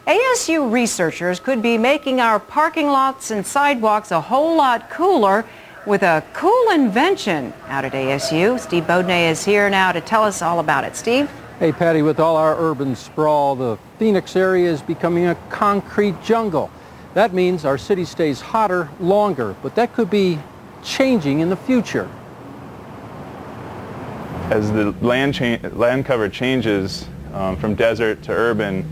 ASU researchers could be making our parking lots and sidewalks a whole lot cooler with a cool invention out at ASU. Steve Beaudenay is here now to tell us all about it. Steve? Hey, Patty, with all our urban sprawl, the Phoenix area is becoming a concrete jungle. That means our city stays hotter longer, but that could be changing in the future. As the land cover changes from desert to urban,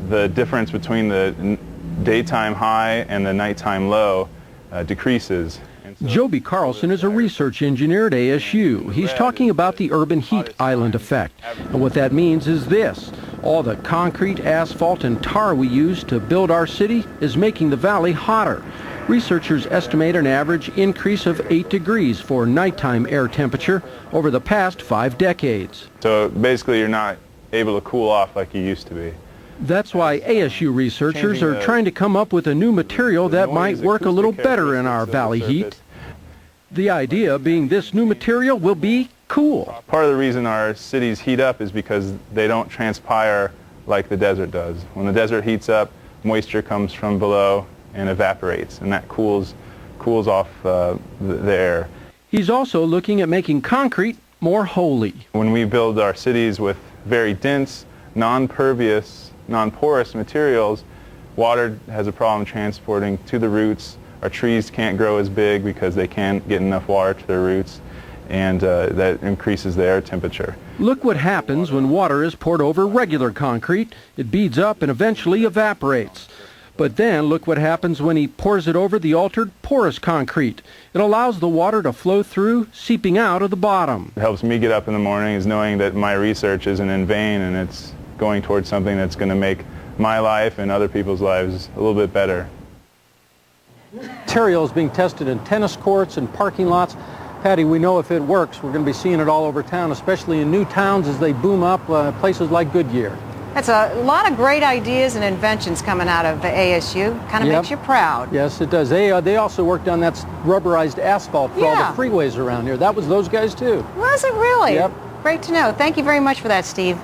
the difference between the daytime high and the nighttime low decreases. Joby Carlson is a research engineer at ASU. He's talking about the urban heat island effect. And what that means is this. All the concrete, asphalt, and tar we use to build our city is making the valley hotter. Researchers estimate an average increase of 8 degrees for nighttime air temperature over the past 5 decades. So basically you're not able to cool off like you used to be. That's why ASU researchers are trying to come up with a new material that might work a little better in our valley heat. The idea being this new material will be cool. Part of the reason our cities heat up is because they don't transpire like the desert does. When the desert heats up, moisture comes from below and evaporates, and that cools off the air. He's also looking at making concrete more holy. When we build our cities with very dense, non-pervious, non-porous materials, water has a problem transporting to the roots. Our trees can't grow as big because they can't get enough water to their roots, and that increases the air temperature. Look what happens when water is poured over regular concrete. It beads up and eventually evaporates. But then look what happens when he pours it over the altered porous concrete. It allows the water to flow through, seeping out of the bottom. It helps me get up in the morning is knowing that my research isn't in vain and it's going towards something that's going to make my life and other people's lives a little bit better. Material is being tested in tennis courts and parking lots. Patty, we know if it works, we're going to be seeing it all over town, especially in new towns as they boom up, places like Goodyear. That's a lot of great ideas and inventions coming out of the ASU. Kind of makes you proud. Yes, it does. They also worked on that rubberized asphalt for all the freeways around here. That was those guys too. Was it really? Yep. Great to know. Thank you very much for that, Steve.